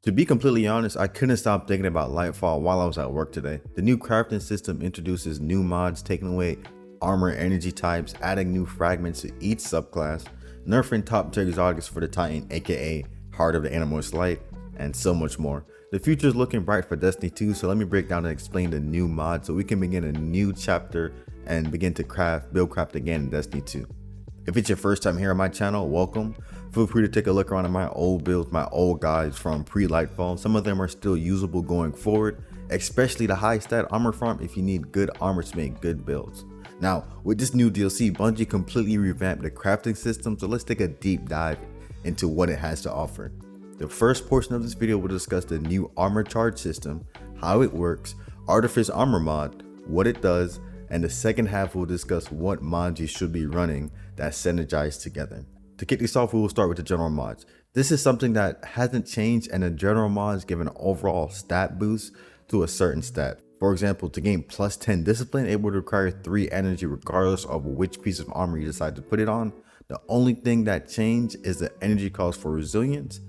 To be completely honest, I couldn't stop thinking about Lightfall while I was at work today. The new crafting system introduces new mods, taking away armor energy types, adding new fragments to each subclass, nerfing top tier exotics for the Titan, aka Heart of the Animalist Light, and so much more. The future is looking bright for Destiny 2, so let me break down and explain the new mods so we can begin a new chapter and begin to build craft again in Destiny 2. If it's your first time here on my channel, welcome. Feel free to take a look around at my old builds, my old guides from pre-Lightfall. Some of them are still usable going forward, especially the high stat armor farm if you need good armor to make good builds. Now, with this new DLC, Bungie completely revamped the crafting system, so let's take a deep dive into what it has to offer. The first portion of this video will discuss the new armor charge system, how it works, Artifice Armor mod, what it does, and the second half will discuss what mods you should be running that synergize together. To kick this off, we will start with the general mods. This is something that hasn't changed, and the general mods give an overall stat boost to a certain stat. For example, to gain plus 10 discipline, it would require 3 energy regardless of which piece of armor you decide to put it on. The only thing that changed is the energy cost for resilience,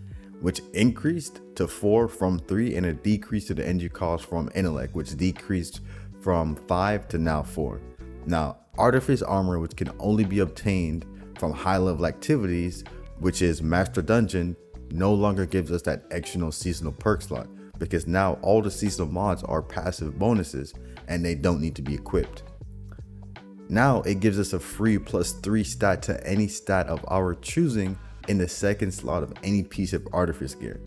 which increased to 4 from 3, and a decrease to the energy cost from intellect, which decreased from 5 to now 4. Now, Artifice Armor, which can only be obtained from high level activities, which is Master Dungeon, no longer gives us that extra seasonal perk slot, because now all the seasonal mods are passive bonuses and they don't need to be equipped. Now it gives us a free plus 3 stat to any stat of our choosing in the second slot of any piece of Artifice gear.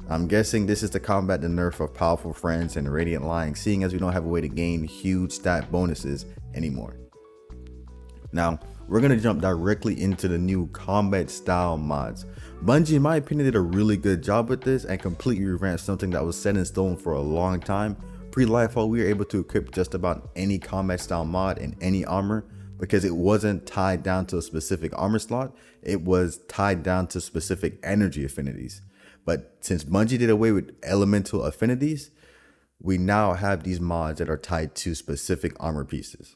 I'm guessing this is to combat the nerf of Powerful Friends and Radiant Lying, seeing as we don't have a way to gain huge stat bonuses anymore. Now, we're going to jump directly into the new combat style mods. Bungie, in my opinion, did a really good job with this and completely revamped something that was set in stone for a long time. Pre-Lightfall, we were able to equip just about any combat style mod in any armor because it wasn't tied down to a specific armor slot. It was tied down to specific energy affinities. But since Bungie did away with elemental affinities, we now have these mods that are tied to specific armor pieces.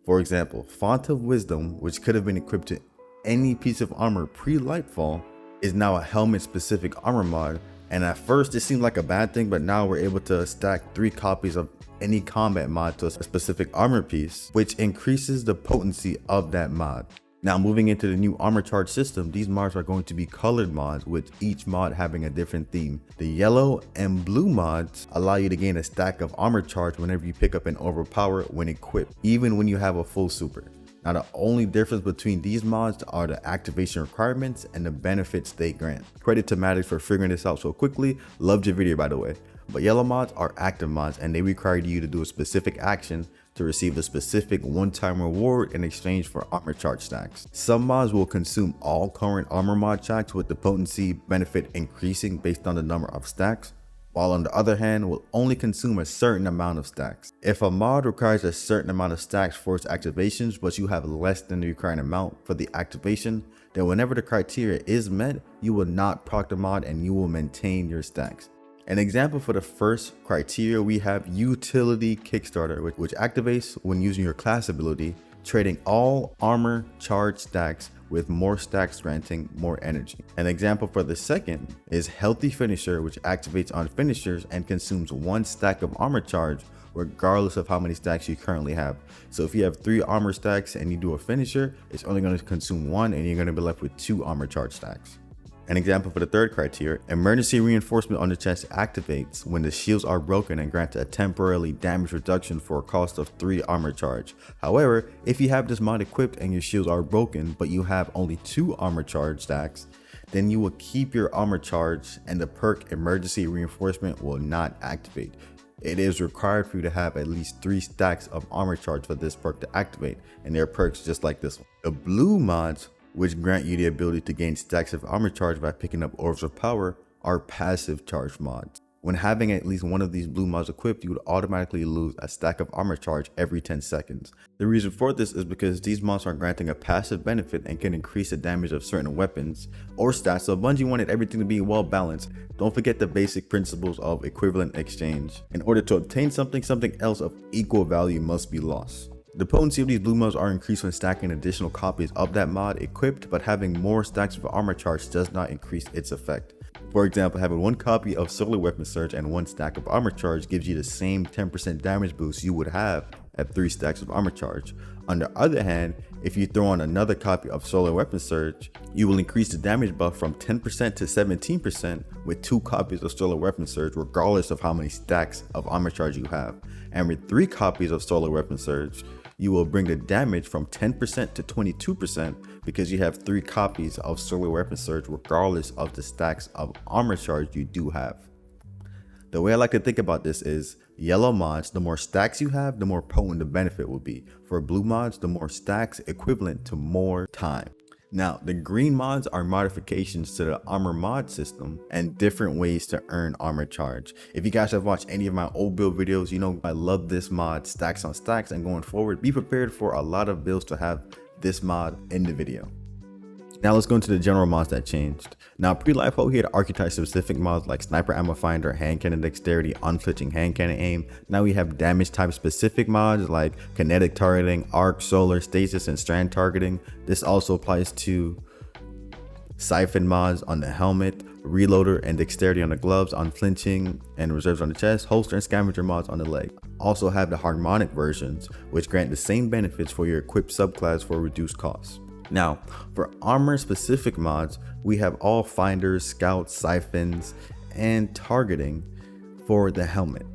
For example, Font of Wisdom, which could have been equipped to any piece of armor pre-Lightfall, is now a helmet specific armor mod, and at first it seemed like a bad thing, but now we're able to stack 3 copies of any combat mod to a specific armor piece, which increases the potency of that mod. Now, moving into the new armor charge system, these mods are going to be colored mods, with each mod having a different theme. The yellow and blue mods allow you to gain a stack of armor charge whenever you pick up an overpower when equipped, even when you have a full super. Now, the only difference between these mods are the activation requirements and the benefits they grant. Credit to Maddox for figuring this out so quickly. Loved your video, by the way. But yellow mods are active mods, and they require you to do a specific action to receive a specific one-time reward in exchange for armor charge stacks. Some mods will consume all current armor mod stacks, with the potency benefit increasing based on the number of stacks, while on the other hand will only consume a certain amount of stacks. If a mod requires a certain amount of stacks for its activations, but you have less than the required amount for the activation, then whenever the criteria is met, you will not proc the mod and you will maintain your stacks. An example for the first criteria, we have Utility Kickstarter, which activates when using your class ability, trading all armor charge stacks with more stacks granting more energy. An example for the second is Healthy Finisher, which activates on finishers and consumes 1 stack of armor charge regardless of how many stacks you currently have. So if you have 3 armor stacks and you do a finisher, it's only going to consume 1 and you're going to be left with 2 armor charge stacks. An example for the third criteria, Emergency Reinforcement on the chest activates when the shields are broken and grants a temporarily damage reduction for a cost of 3 armor charge. However, if you have this mod equipped and your shields are broken but you have only 2 armor charge stacks, then you will keep your armor charge and the perk Emergency Reinforcement will not activate. It is required for you to have at least 3 stacks of armor charge for this perk to activate, and there are perks just like this one. The blue mods, which grant you the ability to gain stacks of armor charge by picking up orbs of power, are passive charge mods. When having at least one of these blue mods equipped, you would automatically lose a stack of armor charge every 10 seconds. The reason for this is because these mods are granting a passive benefit and can increase the damage of certain weapons or stats, so Bungie wanted everything to be well balanced. Don't forget the basic principles of equivalent exchange. In order to obtain something, something else of equal value must be lost. The potency of these blue mods are increased when stacking additional copies of that mod equipped, but having more stacks of armor charge does not increase its effect. For example, having one copy of Solar Weapon Surge and one stack of Armor Charge gives you the same 10% damage boost you would have at 3 stacks of Armor Charge. On the other hand, if you throw on another copy of Solar Weapon Surge, you will increase the damage buff from 10% to 17% with 2 copies of Solar Weapon Surge, regardless of how many stacks of Armor Charge you have. And with 3 copies of Solar Weapon Surge, you will bring the damage from 10% to 22% because you have 3 copies of Solar Weapon Surge regardless of the stacks of Armor Charge you do have. The way I like to think about this is yellow mods, the more stacks you have, the more potent the benefit will be. For blue mods, the more stacks equivalent to more time. Now, the green mods are modifications to the armor mod system and different ways to earn armor charge. If you guys have watched any of my old build videos, you know I love this mod, stacks on stacks, and going forward, be prepared for a lot of builds to have this mod in the video. Now let's go into the general mods that changed. Now pre-Lightfall, we had archetype specific mods like Sniper Ammo Finder, Hand Cannon Dexterity, Unflinching Hand Cannon Aim. Now we have damage type specific mods like Kinetic Targeting, Arc, Solar, Stasis, and Strand Targeting. This also applies to Siphon mods on the helmet, Reloader and Dexterity on the gloves, Unflinching and Reserves on the chest, Holster and Scavenger mods on the leg. Also have the Harmonic versions, which grant the same benefits for your equipped subclass for reduced costs. Now, for armor specific mods, we have all finders, scouts, siphons, and targeting for the helmet.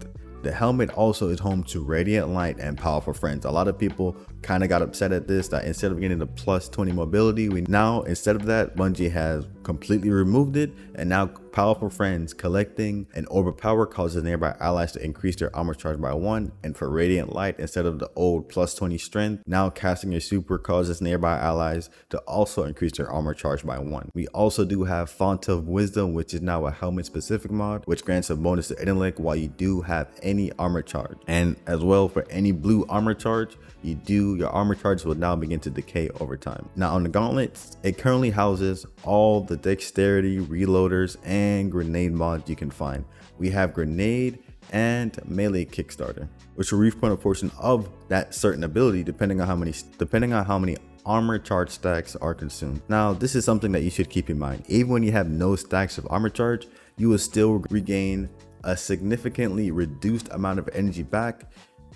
The helmet also is home to Radiant Light and Powerful Friends. A lot of people kind of got upset at this, that instead of getting the plus 20 mobility, instead of that, Bungie has completely removed it, and now Powerful Friends collecting an orb of power causes nearby allies to increase their armor charge by 1, and for Radiant Light, instead of the old plus 20 strength, now casting your super causes nearby allies to also increase their armor charge by 1. We also do have Font of Wisdom, which is now a helmet specific mod, which grants a bonus to intellect while you do have any armor charge. And as well, for any blue armor charge, your armor charge will now begin to decay over time. Now on the gauntlets, it currently houses all the dexterity, reloaders, and grenade mods you can find. We have grenade and melee kickstarter, which will respawn a portion of that certain ability depending on how many armor charge stacks are consumed. Now this is something that you should keep in mind. Even when you have no stacks of armor charge, you will still regain a significantly reduced amount of energy back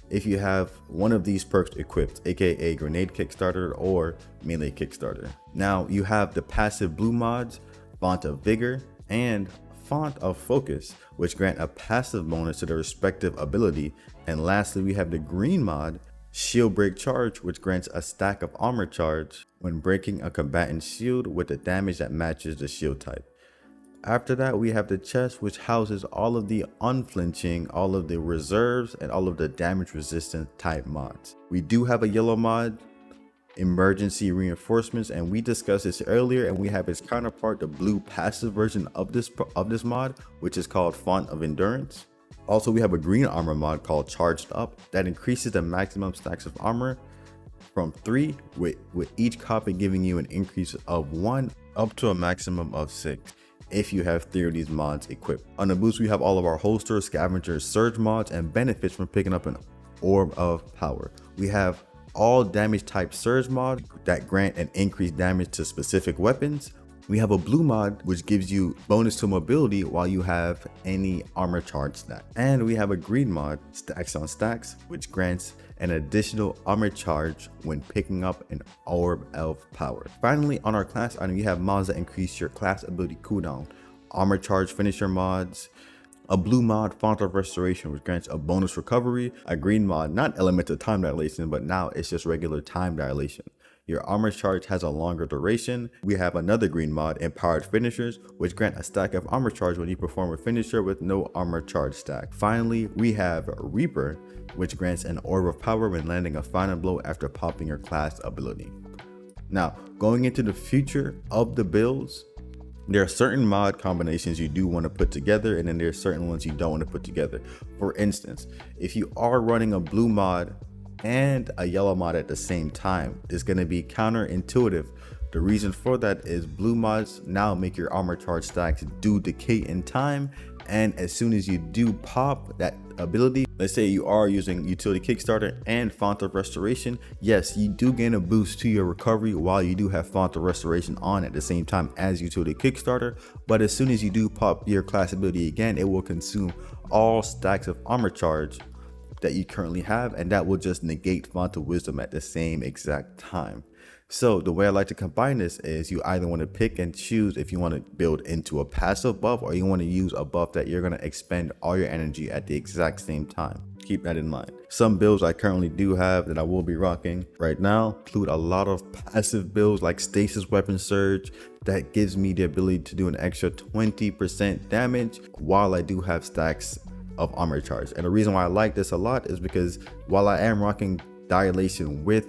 if you have one of these perks equipped, aka Grenade Kickstarter or Melee Kickstarter. Now you have the passive blue mods, Font of Vigor and Font of Focus, which grant a passive bonus to their respective ability. And lastly, we have the green mod, Shield Break Charge, which grants a stack of armor charge when breaking a combatant's shield with a damage that matches the shield type. After that, we have the chest, which houses all of the unflinching, all of the reserves, and all of the damage resistant type mods. We do have a yellow mod, Emergency Reinforcements, and we discussed this earlier, and we have its counterpart, the blue passive version of this mod, which is called Font of Endurance. Also, we have a green armor mod called Charged Up that increases the maximum stacks of armor from 3, with each copy giving you an increase of 1 up to a maximum of 6. If you have 3 of these mods equipped. On the boost, we have all of our holster, scavenger, surge mods, and benefits from picking up an orb of power. We have all damage type surge mods that grant an increased damage to specific weapons. We have a blue mod which gives you bonus to mobility while you have any armor charge stack. And we have a green mod, Stacks on Stacks, which grants an additional armor charge when picking up an orb of power. Finally, on our class item, you have mods that increase your class ability cooldown, armor charge finisher mods, a blue mod, Font of Restoration, which grants a bonus recovery, a green mod, not elemental time dilation, but now it's just regular time dilation. Your armor charge has a longer duration. We have another green mod, Empowered Finishers, which grant a stack of armor charge when you perform a finisher with no armor charge stack. Finally, we have Reaper, which grants an orb of power when landing a final blow after popping your class ability. Now, going into the future of the builds, there are certain mod combinations you do want to put together, and then there are certain ones you don't want to put together. For instance, if you are running a blue mod and a yellow mod at the same time, it's going to be counterintuitive. The reason for that is blue mods now make your armor charge stacks do decay in time, And as soon as you do pop that ability, let's say you are using utility Kickstarter and font of restoration, yes, you do gain a boost to your recovery while you do have font of restoration on at the same time as utility Kickstarter. But as soon as you do pop your class ability again, it will consume all stacks of armor charge that you currently have, and that will just negate font of wisdom at the same exact time. So the way I like to combine this is you either want to pick and choose if you want to build into a passive buff or you want to use a buff that you're going to expend all your energy at the exact same time. Keep that in mind. Some builds I currently do have that I will be rocking right now include a lot of passive builds like Stasis Weapon Surge that gives me the ability to do an extra 20% damage while I do have stacks of armor charge. And the reason why I like this a lot is because while I am rocking Dilation with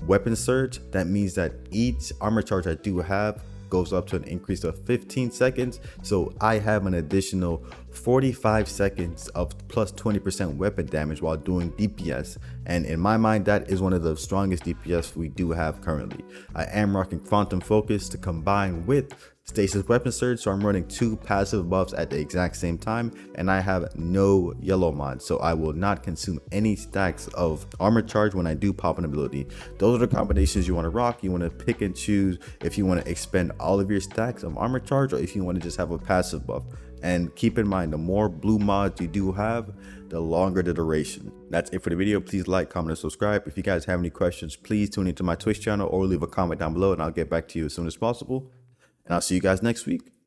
Weapon Surge, that means that each armor charge I do have goes up to an increase of 15 seconds. So I have an additional 45 seconds of plus 20% weapon damage while doing DPS. And in my mind, that is one of the strongest DPS we do have currently. I am rocking Phantom Focus to combine with Stasis Weapon Surge, so I'm running 2 passive buffs at the exact same time, and I have no yellow mod, so I will not consume any stacks of armor charge when I do pop an ability. Those are the combinations you want to rock. You want to pick and choose if you want to expend all of your stacks of armor charge or if you want to just have a passive buff. And keep in mind, the more blue mods you do have, the longer the duration. That's it for the video. Please like, comment, and subscribe. If you guys have any questions, please tune into my Twitch channel or leave a comment down below and I'll get back to you as soon as possible. And I'll see you guys next week.